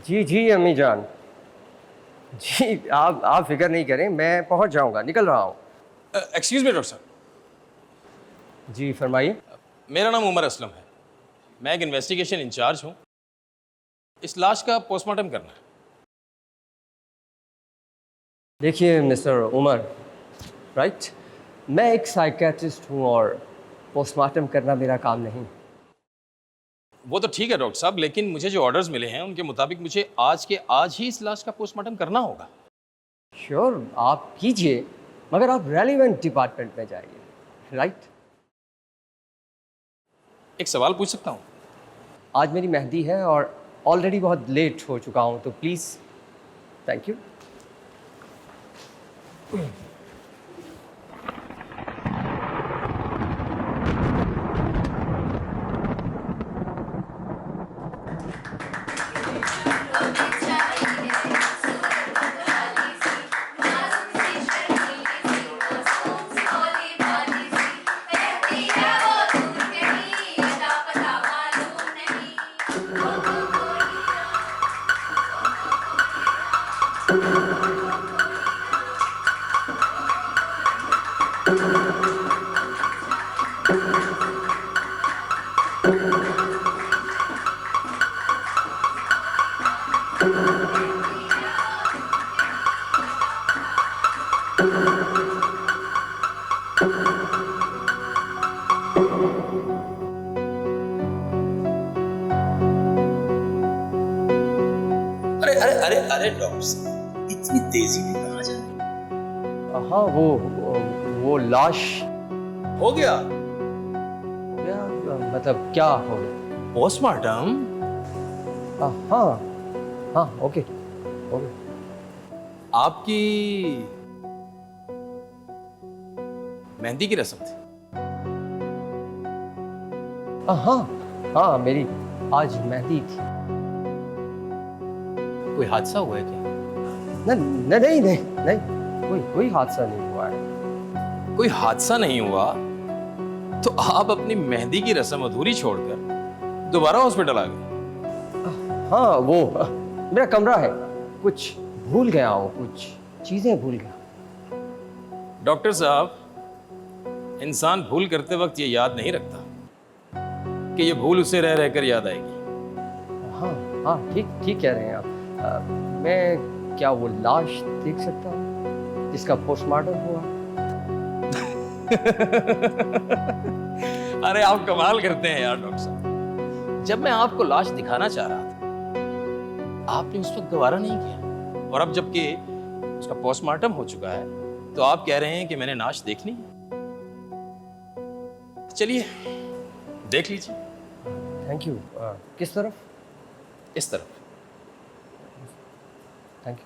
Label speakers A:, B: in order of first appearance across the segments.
A: जी जी अम्मी जान। जी आप फिक्र नहीं करें, मैं पहुंच जाऊंगा, निकल रहा हूँ।
B: एक्सक्यूज मी डॉक्टर साहब,
A: जी फरमाइए।
B: मेरा नाम उमर असलम है। मैं एक इन्वेस्टिगेशन इंचार्ज हूँ। इस लाश का पोस्टमार्टम करना है।
A: देखिए मिस्टर उमर, राइट, मैं एक साइकियाट्रिस्ट हूँ और पोस्टमार्टम करना मेरा काम नहीं।
B: वो तो ठीक है डॉक्टर साहब, लेकिन मुझे जो ऑर्डर्स मिले हैं उनके मुताबिक मुझे आज के आज ही इस लाश का पोस्टमार्टम करना होगा।
A: श्योर, आप कीजिए, मगर आप रेलिवेंट डिपार्टमेंट में जाइए, राइट।
B: एक सवाल पूछ सकता हूँ?
A: आज मेरी मेहंदी है और ऑलरेडी बहुत लेट हो चुका हूँ, तो प्लीज़, थैंक यू।
C: अरे अरे अरे अरे डॉक्टर साहब, इतनी तेजी में कहाँ जा रहे
A: हाँ, वो लाश
C: हो गया
A: हो गया, मतलब क्या हो गया?
C: पोस्टमार्टम?
A: हाँ हाँ, ओके ओके।
B: आपकी मेहंदी की रस्म थी।
A: हाँ हाँ, मेरी आज मेहंदी थी।
B: कोई हादसा हुआ है क्या?
A: नहीं नहीं नहीं, कोई हादसा नहीं हुआ है।
B: कोई हादसा नहीं हुआ तो आप अपनी मेहंदी की रस्म अधूरी छोड़कर दोबारा हॉस्पिटल आ गए।
A: हाँ, वो मेरा कमरा है, कुछ भूल गया हूँ, कुछ चीजें भूल गया।
B: डॉक्टर साहब, इंसान भूल करते वक्त ये याद नहीं रखता कि ये भूल उसे रह रहकर याद आएगी।
A: हाँ हाँ, ठीक कह रहे हैं आप। मैं क्या वो लाश देख सकता हूँ जिसका पोस्टमार्टम हुआ?
B: अरे आप कमाल करते हैं यार डॉक्टर साहब। जब मैं आपको लाश दिखाना चाह रहा था, आपने उस वक्त गवारा नहीं किया, और अब जबकि उसका पोस्टमार्टम हो चुका है तो आप कह रहे हैं कि मैंने लाश देखनी है। चलिए देख लीजिए।
A: Thank you. किस तरफ?
B: इस तरफ।
A: Thank you.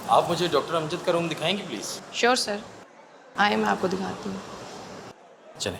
B: आप मुझे डॉक्टर अमजद का रूम दिखाएंगे प्लीज?
D: श्योर सर, आइए मैं आपको दिखाती हूँ।
B: चलें।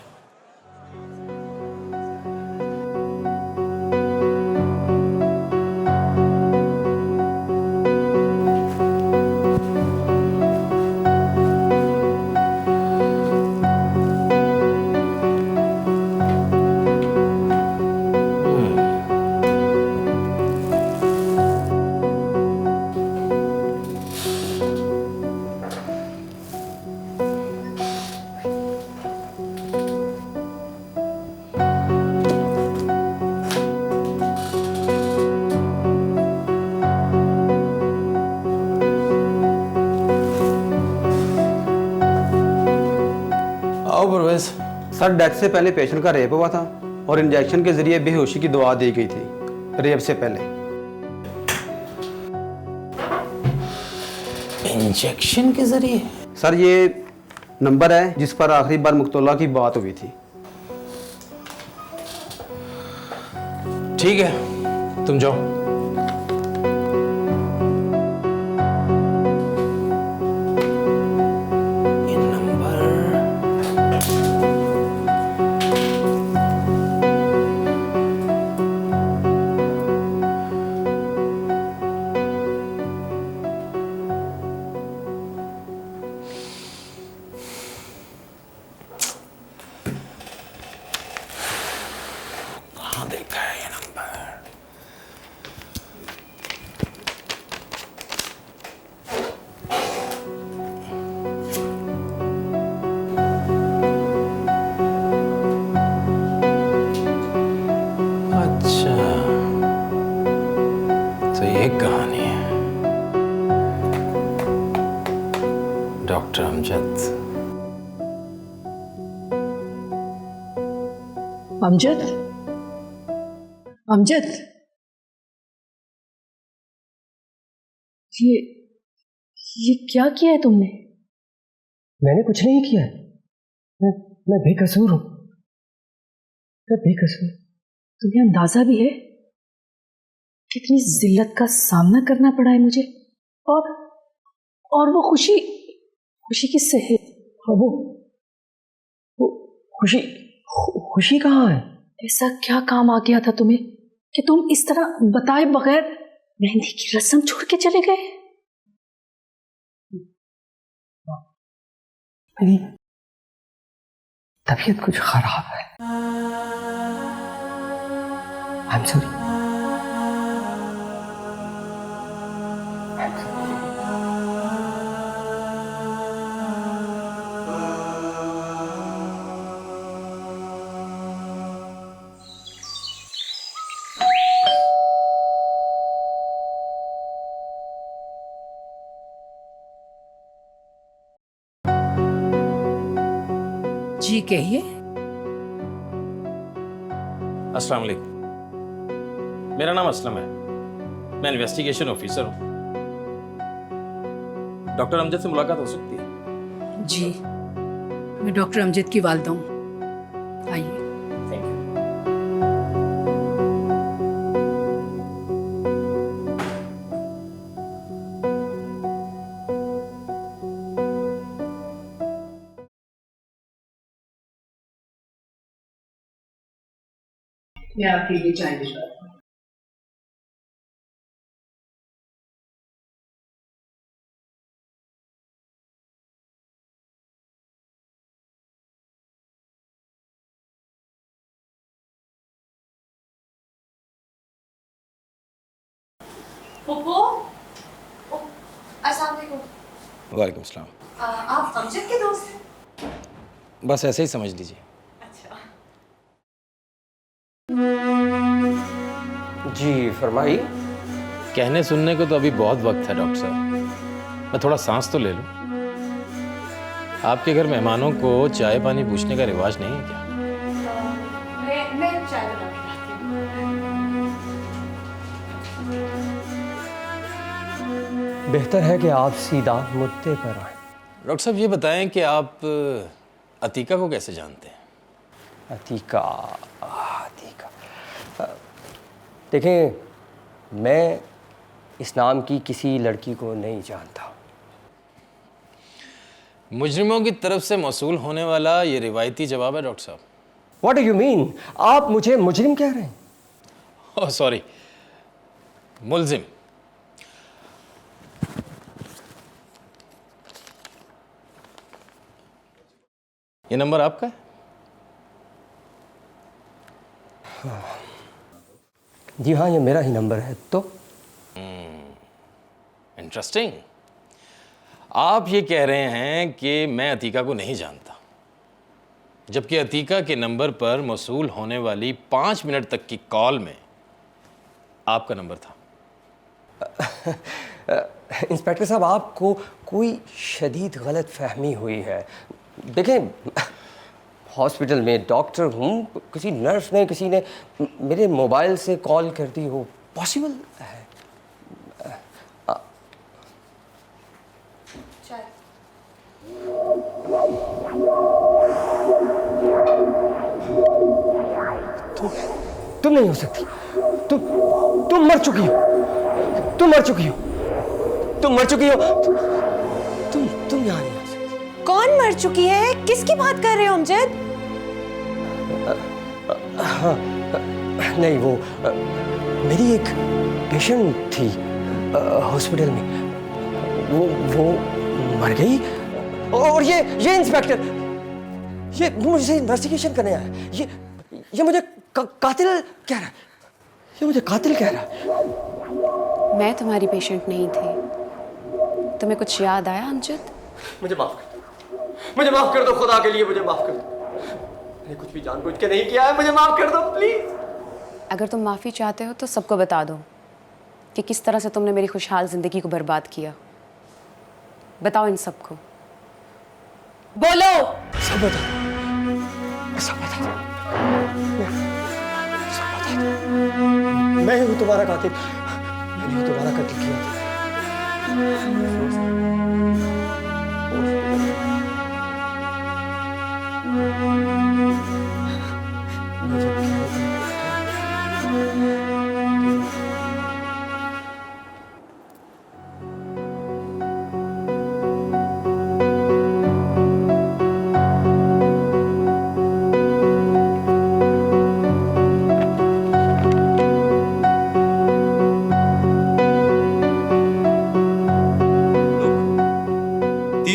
B: आओ परवेज।
E: सर डेथ से पहले पेशेंट का रेप हुआ था और इंजेक्शन के जरिए बेहोशी की दवा दी गई थी रेप से पहले।
B: इंजेक्शन के जरिए?
E: सर ये नंबर है जिस पर आखिरी बार मुक्तोला की बात हुई थी।
B: ठीक है, तुम जाओ। ये नंबर कहाँ देखा है ये नंबर? अच्छा, तो ये कहानी है। डॉक्टर अमजद।
F: अमजद, अमजद, ये क्या किया है तुमने?
A: मैंने कुछ नहीं किया है। मैं बेकसूर हूँ, मैं बेकसूर।
F: तुम्हें अंदाजा भी है कितनी जिल्लत का सामना करना पड़ा है मुझे, और वो खुशी की सेहत।
A: वो खुशी कहाँ है?
F: ऐसा क्या काम आ गया था तुम्हें कि तुम इस तरह बताए बगैर मेहंदी की रस्म छोड़ के चले गए?
A: मेरी तबीयत कुछ खराब है। I am sorry.
G: जी कहिए।
B: अस्सलाम वालेकुम। मेरा नाम असलम है, मैं इन्वेस्टिगेशन ऑफिसर हूँ। डॉक्टर अमजद से मुलाकात हो सकती है?
G: जी, मैं डॉक्टर अमजद की वालिदा हूँ। आइए।
B: Thank you.
G: मैं आपके लिए चाय भिजवाती हूँ।
D: अस्सलाम वालेकुम।
B: वालेकुम सलाम।
D: आप अमजद के दोस्त हैं?
B: बस ऐसे ही समझ लीजिए।
A: जी फरमाइए।
B: कहने सुनने को तो अभी बहुत वक्त है डॉक्टर साहब, मैं थोड़ा सांस तो ले लूं। आपके घर मेहमानों को चाय पानी पूछने का रिवाज नहीं है क्या?
D: मैं चाय बना के लाती हूँ।
A: बेहतर है कि आप सीधा मुद्दे पर आए।
B: डॉक्टर साहब ये बताएं कि आप अतीका को कैसे जानते हैं?
A: अतीका, देखें, मैं इस नाम की किसी लड़की को नहीं जानता।
B: मुजरिमों की तरफ से मौसूल होने वाला ये रिवायती जवाब है डॉक्टर साहब।
A: What do you mean? आप मुझे मुजरिम कह रहे हैं?
B: ओह सॉरी, मुल्जिम। ये नंबर आपका है?
A: जी हाँ, ये मेरा ही नंबर है। तो
B: इंटरेस्टिंग। आप ये कह रहे हैं कि मैं अतीका को नहीं जानता, जबकि अतीका के नंबर पर मौसूल होने वाली 5 मिनट तक की कॉल में आपका नंबर था।
A: इंस्पेक्टर साहब, आपको कोई शदीद गलत फहमी हुई है। देखें, हॉस्पिटल में डॉक्टर हूँ, किसी नर्स ने किसी ने मेरे मोबाइल से कॉल कर दी हो, पॉसिबल है?
D: चाय।
A: तुम नहीं हो सकती, तुम मर चुकी हो, तुम मर चुकी हो, तुम मर चुकी हो, तुम यहाँ नहीं आ सकती।
H: कौन मर चुकी है? किसकी बात कर रहे हो अमजद?
A: हाँ, नहीं वो मेरी एक पेशेंट थी हॉस्पिटल में, वो मर गई। और ये इंस्पेक्टर ये मुझसे इन्वेस्टिगेशन करने आया, ये मुझे कातिल कह रहा है, ये मुझे कातिल कह रहा है।
H: मैं तुम्हारी पेशेंट नहीं थी। तुम्हें कुछ याद आया अमजद?
A: मुझे माफ कर दो, खुदा के लिए मुझे माफ कर दो। मैंने कुछ भी जानबूझ के नहीं किया है, मुझे माफ कर दो प्लीज।
H: अगर तुम माफ़ी चाहते हो तो सबको बता दो कि किस तरह से तुमने मेरी खुशहाल ज़िंदगी को बर्बाद किया। बताओ इन सबको, बोलो।
A: सब बता दो, सब बता दो, सब बता दो। मैं हूँ तुम्हारा कातिल, मैंने ही तुम्हारा कत्ल किया था।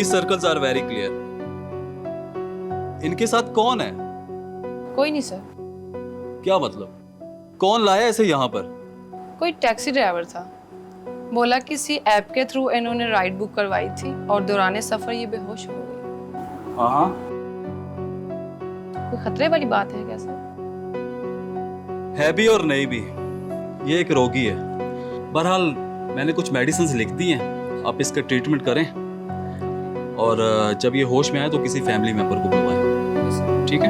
I: Circles are very clear. इनके साथ कौन है?
J: कोई नहीं सर।
I: क्या मतलब? कौन लाया इसे यहाँ पर?
J: कोई टैक्सी ड्राइवर था, बोला किसी ऐप के थ्रू इन्होंने राइड बुक करवाई थी और दौरान सफर ये बेहोश हो गई।
I: हाँ,
J: कोई खतरे वाली बात है क्या सर?
I: है भी और नहीं भी, ये एक रोगी है। बहरहाल मैंने कुछ मेडिसिन लिख दी हैं, आप इसका ट्रीटमेंट करें और जब ये होश में आए तो किसी फैमिली मेंबर को बुलवाएं, ठीक है?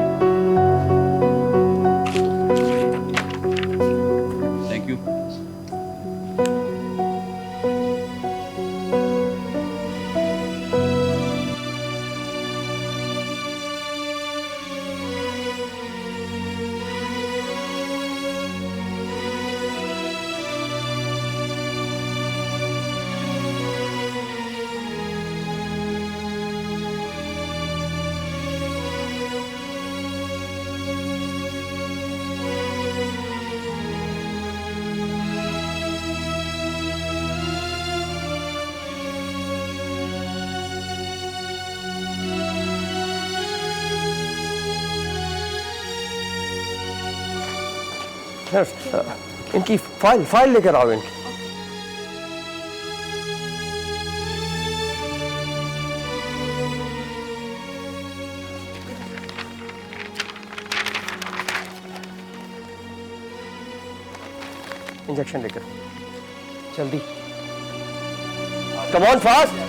I: Thank you.
A: इनकी फाइल लेकर आओ इनकी। इंजेक्शन लेकर जल्दी, come on fast.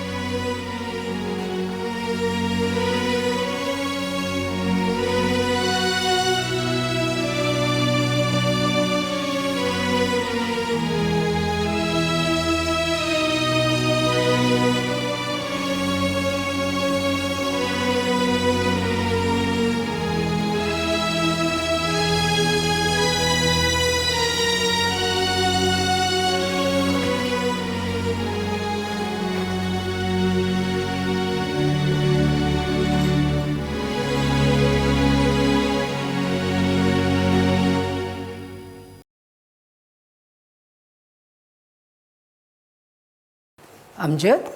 G: Amjad,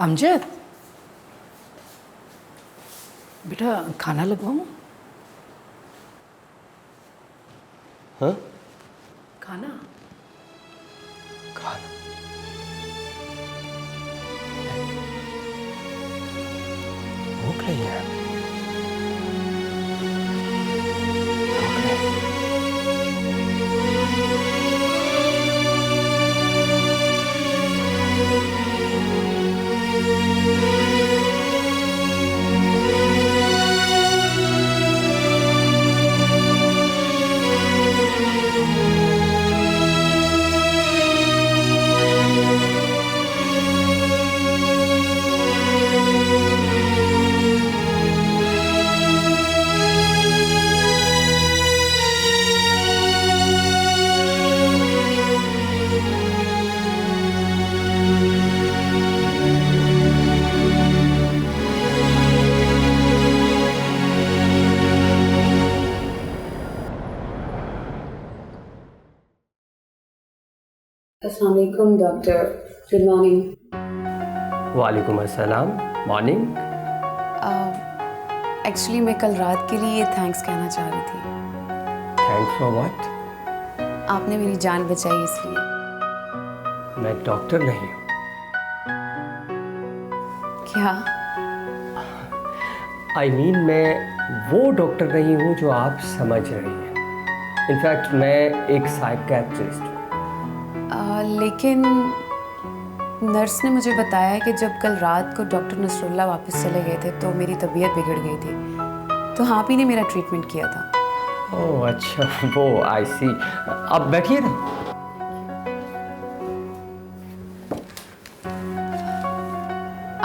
G: Amjad बेटा खाना लगवाऊं?
A: हाँ,
G: खाना
A: खाना भूख नहीं है।
H: अस्सलाम वालेकुम डॉक्टर, गुड मॉर्निंग।
A: वालेकुम अस्सलाम, मॉर्निंग।
H: एक्चुअली मैं कल रात के लिए थैंक्स कहना चाह रही थी।
A: Thanks for what?
H: आपने मेरी जान बचाई इसलिए।
A: मैं डॉक्टर नहीं हूँ।
H: क्या?
A: आई मीन मैं वो डॉक्टर नहीं हूँ जो आप समझ रही हैं। इनफैक्ट मैं एक साइकियाट्रिस्ट हूँ।
H: लेकिन नर्स ने मुझे बताया कि जब कल रात को डॉक्टर नसरुल्लाह वापस चले गए थे तो मेरी तबीयत बिगड़ गई थी, तो आप ही ने मेरा ट्रीटमेंट किया था।
A: ओह अच्छा, वो आई सी। अब बैठिए ना।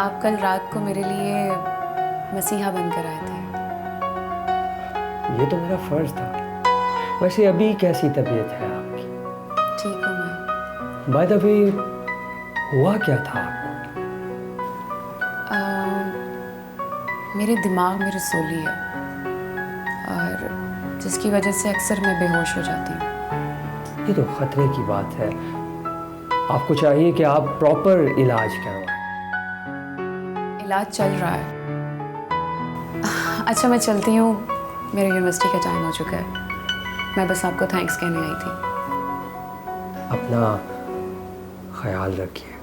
H: आप कल रात को मेरे लिए मसीहा बनकर आए थे।
A: ये तो मेरा फर्ज था। वैसे अभी कैसी तबीयत है आपकी?
H: ठीक हूँ मैं।
A: बाय द वे, हुआ क्या था आपको?
H: मेरे दिमाग में रसोली है और जिसकी वजह से अक्सर मैं बेहोश हो जाती हूँ।
A: ये तो खतरे की बात है। आपको चाहिए कि आप प्रॉपर इलाज करवाएं।
H: इलाज चल रहा है। अच्छा मैं चलती हूँ, मेरे यूनिवर्सिटी का टाइम हो चुका है। मैं बस आपको थैंक्स कहने आई थी।
A: अपना ख्याल रखिएगा।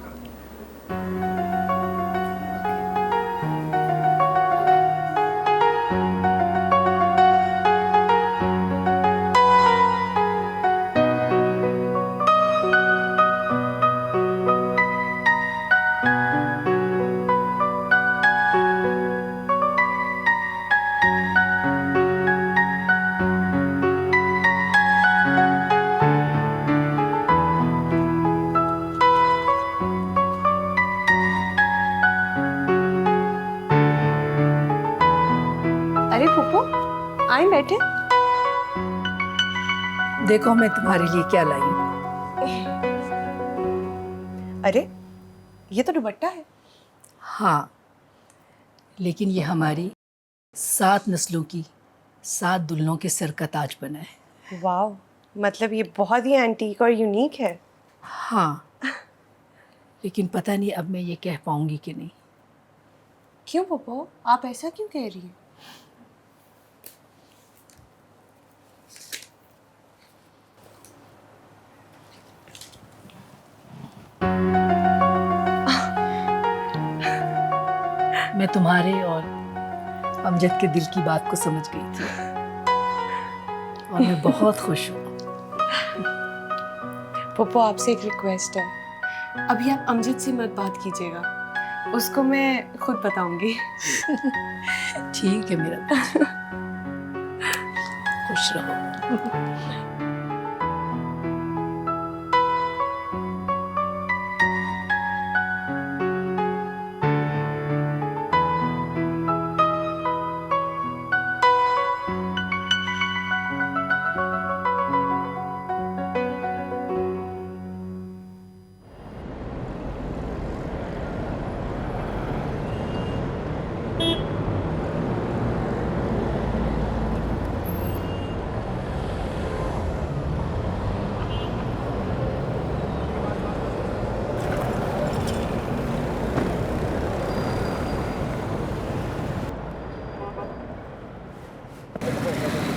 D: अरे फूफो, आए बैठे।
G: देखो मैं तुम्हारे लिए क्या लाई हूँ।
D: अरे ये तो दुपट्टा है।
G: हाँ, लेकिन ये हमारी 7 नस्लों की 7 दुल्हनों के सर का ताज बना है।
D: वाह, मतलब ये बहुत ही एंटीक और यूनिक है।
G: हाँ, लेकिन पता नहीं अब मैं ये कह पाऊंगी कि नहीं।
D: क्यों फूफो, आप ऐसा क्यों कह रही हैं?
G: मैं तुम्हारे और अमजद के दिल की बात को समझ गई थी और मैं बहुत खुश हूँ।
D: फूफो आपसे एक रिक्वेस्ट है, अभी आप अमजद से मत बात कीजिएगा, उसको मैं खुद बताऊंगी।
G: ठीक है मेरा बच्चा। खुश रहो।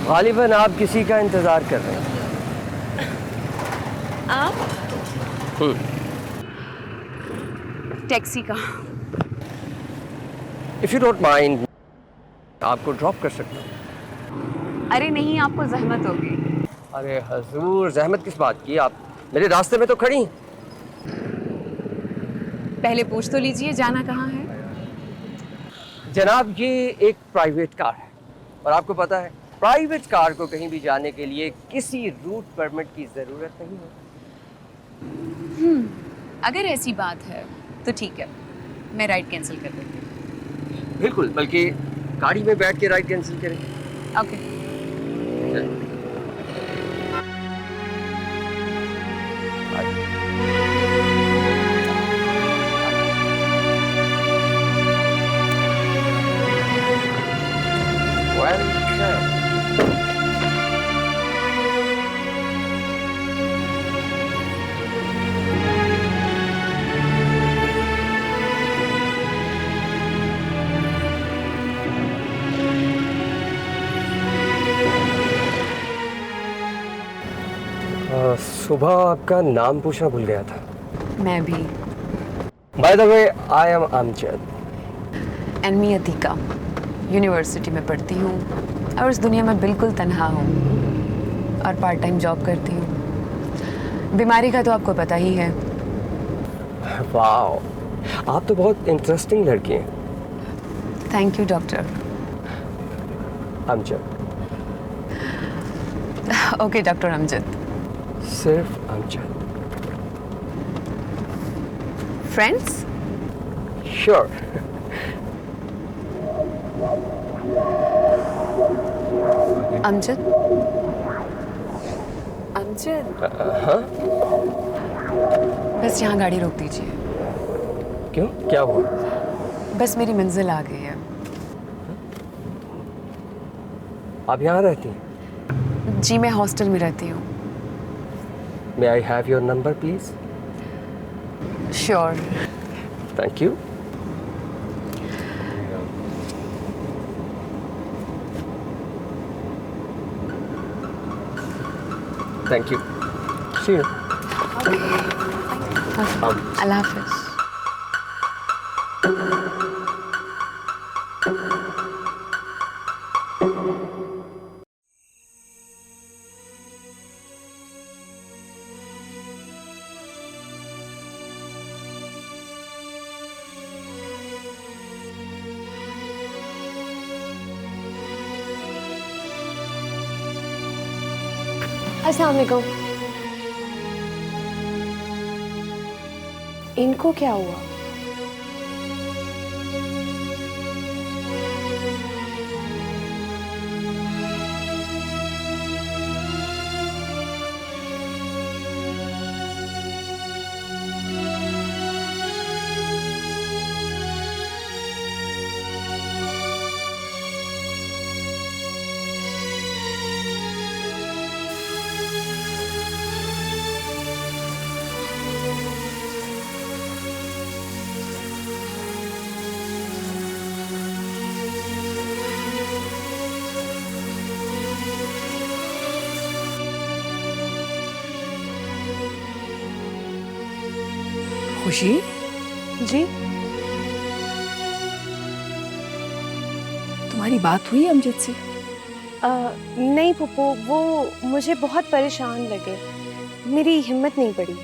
A: गालिबन आप किसी का इंतजार कर रहे हैं।
H: आप? टैक्सी का।
A: इफ यू डोंट माइंड, आपको ड्रॉप कर सकता हूँ।
H: अरे नहीं, आपको जहमत होगी।
A: अरे हजूर, जहमत किस बात की? आप मेरे रास्ते में तो खड़ी हैं।
H: पहले पूछ तो लीजिए जाना कहाँ है।
A: जनाब, ये एक प्राइवेट कार है और आपको पता है प्राइवेट कार को कहीं भी जाने के लिए किसी रूट परमिट की ज़रूरत नहीं है।
H: अगर ऐसी बात है तो ठीक है, मैं राइड कैंसिल कर देती हूँ।
A: बिल्कुल, बल्कि गाड़ी में बैठ के राइड कैंसिल करें।
H: ओके।
A: Welcome. सुबह आपका नाम पूछना भूल गया था।
H: मैं भी।
A: Bye the way, I am Amjad.
H: And me Atika. University में पढ़ती हूँ और इस दुनिया में बिल्कुल तन्हा हूँ और पार्ट टाइम जॉब करती हूँ। बीमारी का तो आपको पता ही है।
A: वाह, आप तो बहुत इंटरेस्टिंग लड़की हैं।
H: Thank you doctor.
A: Amjad.
H: Okay doctor Amjad.
A: सिर्फ अमजद।
H: फ्रेंड्स?
A: श्योर।
H: अमजद? अमजद?
A: हाँ?
H: बस यहाँ गाड़ी रोक दीजिए।
A: क्यों, क्या हुआ?
H: बस मेरी मंजिल आ गई है।
A: आप यहाँ रहती हैं?
H: जी मैं हॉस्टल में रहती हूँ।
A: May I have your number please?
H: Sure.
A: Thank you. Thank you. See you.
H: Allah हाफिज।
D: अस्सलाम वालेकुम। इनको क्या हुआ?
G: खुशी,
D: जी?
G: तुम्हारी बात हुई अमजद से?
D: नहीं पुप्पो, वो मुझे बहुत परेशान लगे, मेरी हिम्मत नहीं पड़ी।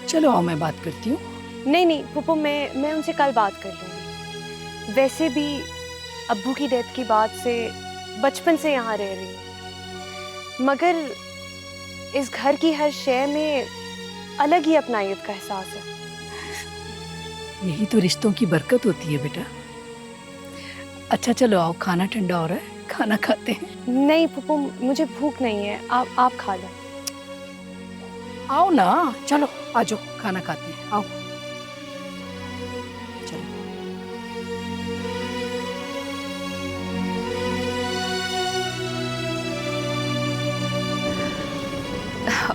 G: चलो आओ मैं बात करती हूँ।
D: नहीं नहीं पुप्पो, मैं उनसे कल बात कर लूँगी। वैसे भी अब्बू की डेथ की बाद से बचपन से यहाँ रह रही हूँ, मगर इस घर की हर शय में अलग ही अपनायत का एहसास है।
G: यही तो रिश्तों की बरकत होती है बेटा। अच्छा चलो आओ, खाना ठंडा हो रहा है, खाना खाते हैं।
D: नहीं पुप्पो, मुझे भूख नहीं है, आप खा लें।
G: आओ ना, चलो आ जाओ, खाना खाते हैं, आओ चलो।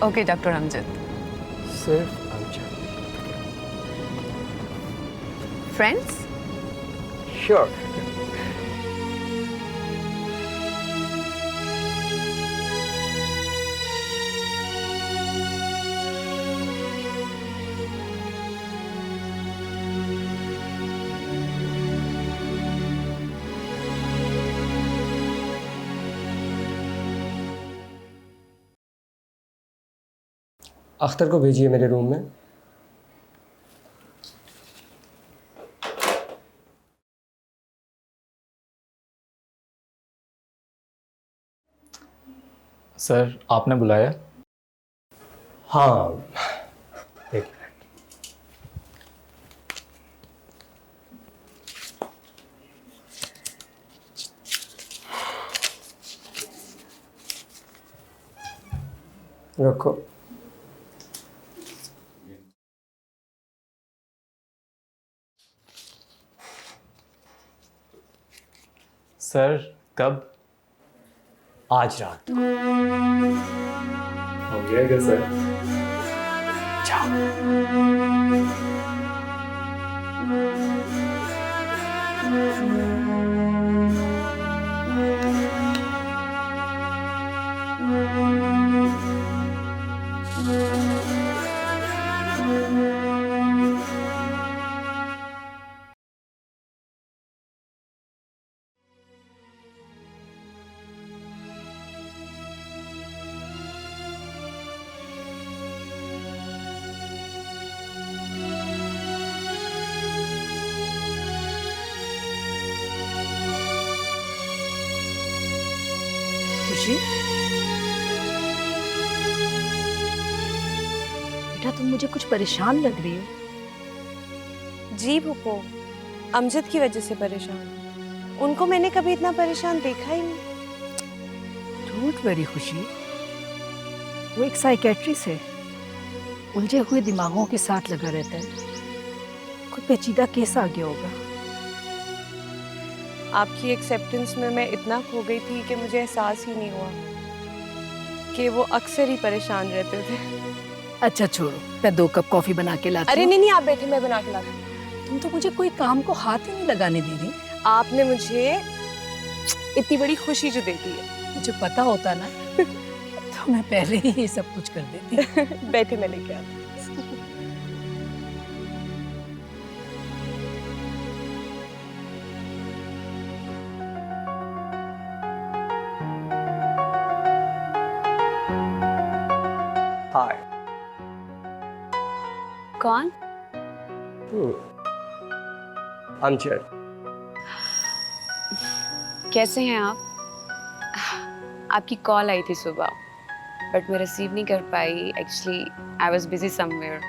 H: Okay doctor Amjad.
A: सिर्फ अमजद।
H: फ्रेंड्स?
A: श्योर। अख्तर को भेजिए मेरे रूम में।
K: सर आपने बुलाया?
A: हाँ, एक मिनट रखो।
K: सर कब?
A: आज रात।
K: हो गया क्या सर?
G: खुशी, बेटा तुम मुझे कुछ परेशान लग रही हो।
D: जी फूफो, अमजद की वजह से परेशान हूं। उनको मैंने कभी इतना परेशान देखा ही नहीं।
G: डोंट वरी खुशी, वो एक साइकेट्रिस्ट है, उलझे हुए दिमागों के साथ लगा रहता है। कोई पेचीदा केस आ गया होगा।
D: आपकी एक्सेप्टेंस में मैं इतना खो गई थी कि मुझे एहसास ही नहीं हुआ कि वो अक्सर ही परेशान रहते थे।
G: अच्छा छोड़ो, मैं 2 कप कॉफी बना के लाती
D: अरे
G: हूँ।
D: नहीं, आप बैठे, मैं बना के लाती हूँ।
G: तुम तो मुझे कोई काम को हाथ ही नहीं लगाने दे रही।
D: आपने मुझे इतनी बड़ी खुशी जो दे दी है।
G: मुझे पता होता ना तो मैं पहले ही ये सब कुछ कर देती।
D: बैठे, मैं लेके आती हूँ।
A: हाय।
D: कौन?
A: अमजद।
H: कैसे हैं आप? आपकी कॉल आई थी सुबह, बट मैं रिसीव नहीं कर पाई। Actually I was busy somewhere.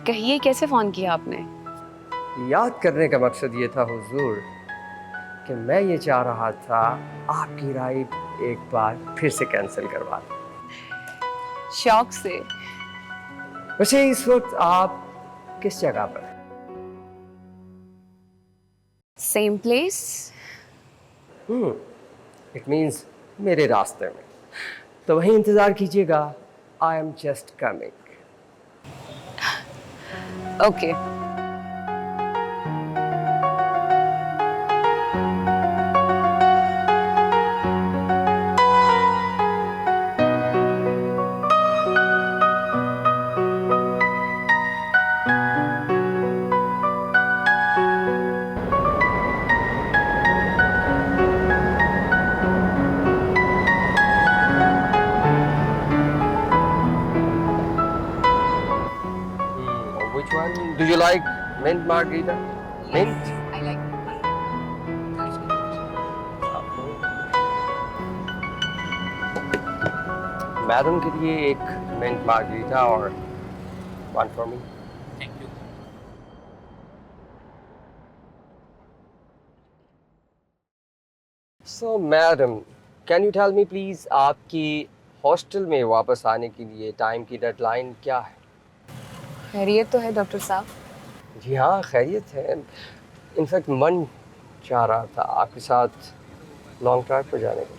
H: कहिए, कैसे फ़ोन किया आपने?
A: याद करने का मकसद ये था हुजूर कि मैं ये चाह रहा था आपकी राइड एक बार फिर से कैंसिल करवा दें।
H: शौक से।
A: वैसे इस वक्त आप किस जगह पर हैं?
H: Same place.
A: इट मीन्स मेरे रास्ते में, तो वहीं इंतज़ार कीजिएगा। आई am just coming.
H: Okay.
A: Which one? Do you like mint margarita? Mint?
H: I like
A: madam के लिए एक mint margarita और one for me.
B: Thank you.
A: So madam, can you tell me please आपकी हॉस्टल में वापस आने के लिए टाइम की डेडलाइन क्या है?
H: खैरियत तो है डॉक्टर साहब?
A: जी हाँ, खैरियत है। इनफैक्ट मन चाह रहा था आपके साथ लॉन्ग ड्राइव पर जाने को।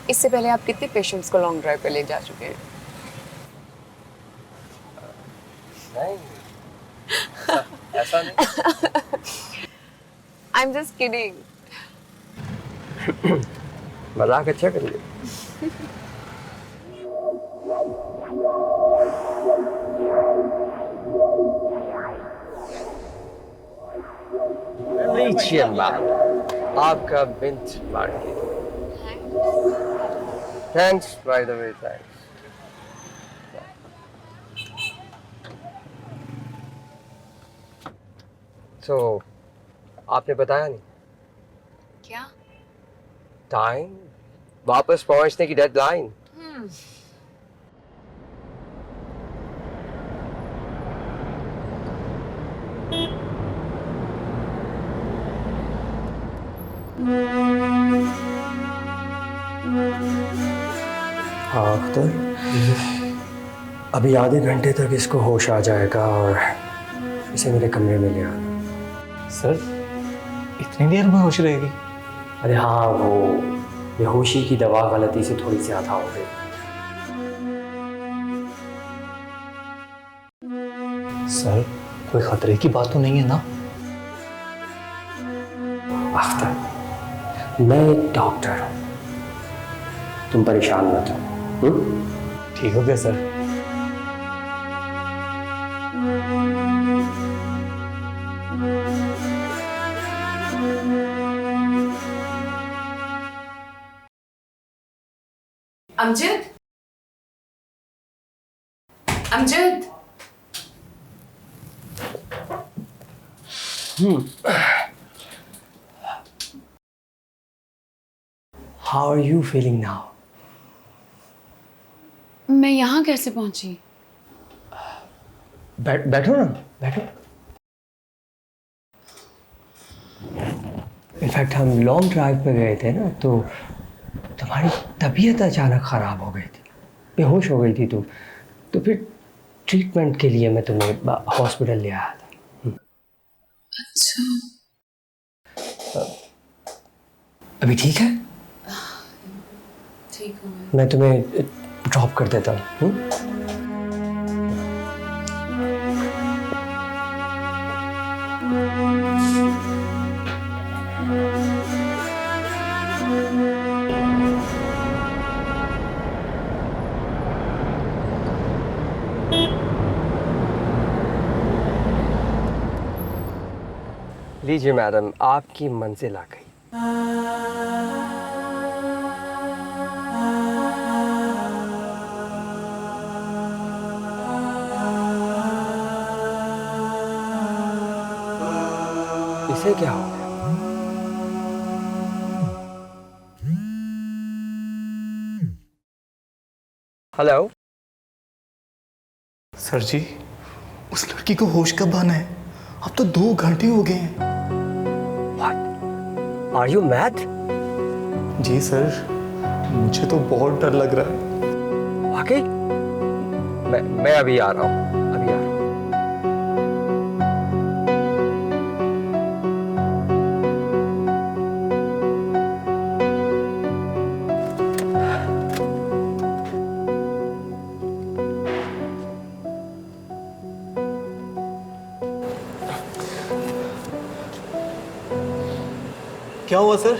H: इससे पहले आप कितने पेशेंट्स को लॉन्ग ड्राइव पे ले जा चुके हैं?
A: नहीं, ऐसा नहीं।
H: I am just kidding.
A: मजाक अच्छा करिए। लीजिए मैम, आपका mint market. Thanks by the way, thanks. तो आपने बताया नहीं
H: क्या?
A: टाइम, वापस पहुंचने की डेडलाइन। हाँ अख्तर, अभी आधे घंटे तक इसको होश आ जाएगा और इसे मेरे कमरे में ले आना।
K: सर इतनी देर में होश रहेगी?
A: अरे हाँ, वो बेहोशी की दवा गलती से थोड़ी ज़्यादा हो गई।
K: सर कोई खतरे की बात तो नहीं है ना?
A: अख्तर, मैं एक डॉक्टर हूँ, तुम परेशान मत हो।
K: ठीक हो गया sir.
H: Amjad, Amjad.
A: How are you feeling now?
H: मैं यहाँ कैसे पहुँची?
A: बैठो ना, बैठो। इनफैक्ट हम लॉन्ग ड्राइव पे गए थे ना, तो तुम्हारी तबीयत अचानक ख़राब हो गई थी, बेहोश हो गई थी तू। तो फिर ट्रीटमेंट के लिए मैं तुम्हें हॉस्पिटल ले आया था।
H: अच्छा,
A: अभी ठीक है?
H: ठीक हूँ।
A: मैं तुम्हें ड्रॉप कर देता हूँ। लीजिए मैडम, आपकी मंजिल आ गई। इसे क्या हो गया? हेलो
K: सर जी, उस लड़की को होश कब आना है? अब तो 2 घंटे हो गए हैं।
A: Are you mad?
K: जी सर, मुझे तो बहुत डर लग रहा है।
A: वाकई? मैं अभी आ रहा हूँ, अभी आ रहा हूँ।
K: क्या हुआ सर?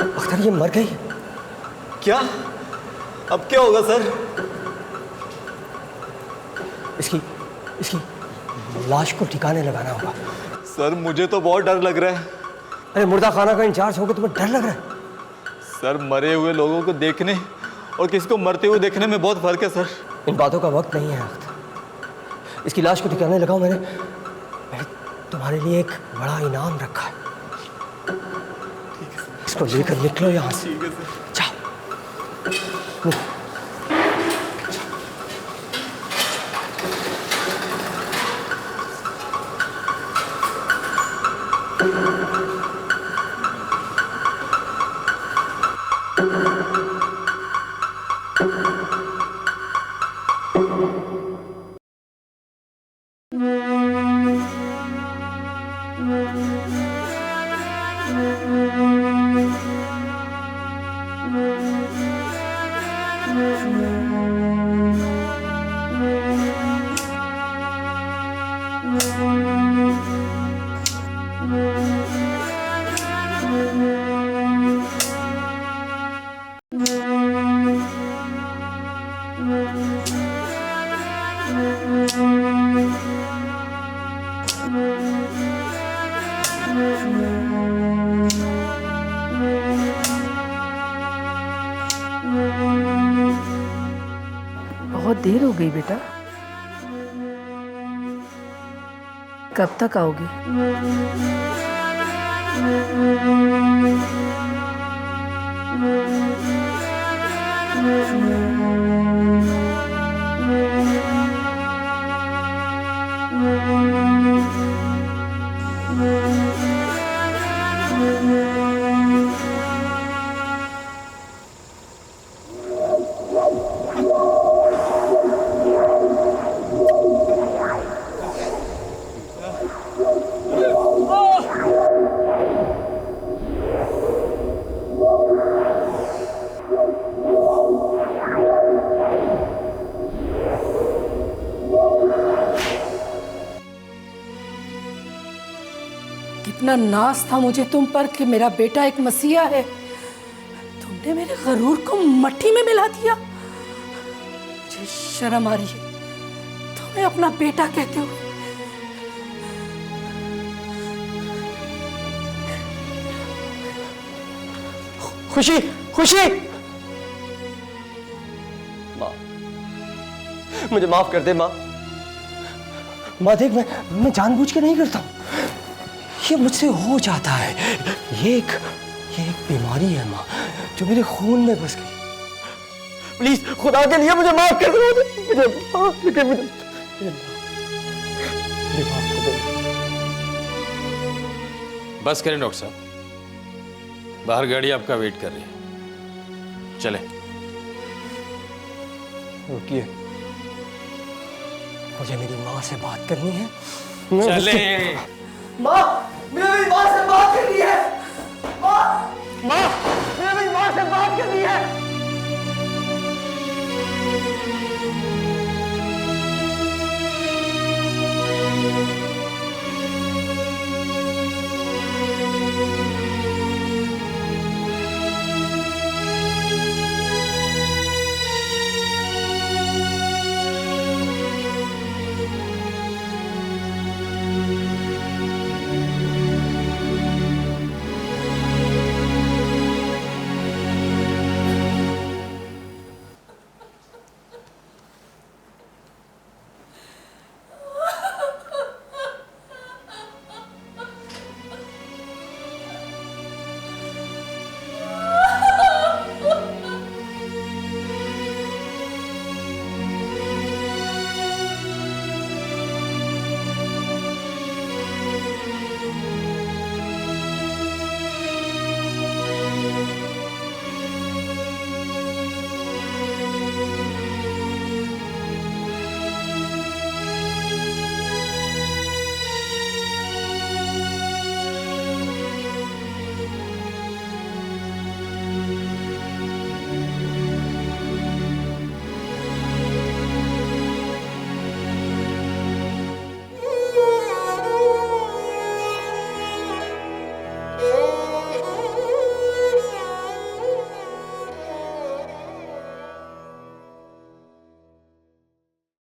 A: अख्तर, ये मर गई।
K: क्या? अब क्या होगा सर?
A: इसकी लाश को ठिकाने लगाना होगा।
K: सर मुझे तो बहुत डर लग रहा है।
A: अरे मुर्दा खाना का इंचार्ज होकर तुम्हें डर लग रहा है?
K: सर मरे हुए लोगों को देखने और किसी को मरते हुए देखने में बहुत फर्क है सर।
A: इन बातों का वक्त नहीं है अख्तर। इसकी लाश को ठिकाने लगाओ। मैंने तुम्हारे लिए एक बड़ा इनाम रखा है। इसको लेकर निकलो यहाँ से। जाओ।
G: बहुत देर हो गई बेटा, कब तक आओगे? कितना नाज था मुझे तुम पर कि मेरा बेटा एक मसीहा है। तुमने मेरे गरूर को मट्टी में मिला दिया। मुझे शर्म आ रही है, तुम्हें अपना बेटा कहते हो।
A: खुशी, खुशी, माँ, मुझे माफ कर दे माँ। माँ देख, मैं जानबूझ के नहीं करता हूँ। ये मुझसे हो जाता है। ये एक बीमारी है माँ, जो मेरे खून में बस गई। प्लीज खुदा के लिए मुझे माफ कर दो, मुझे माफ कर दो।
B: बस करें डॉक्टर साहब, बाहर गाड़ी आपका वेट कर रही है, चले।
A: रुकिए, मुझे मेरी माँ से बात करनी है।
B: चले।
A: माँ, मुझे मेरी माँ से बात करनी है। माँ, माँ।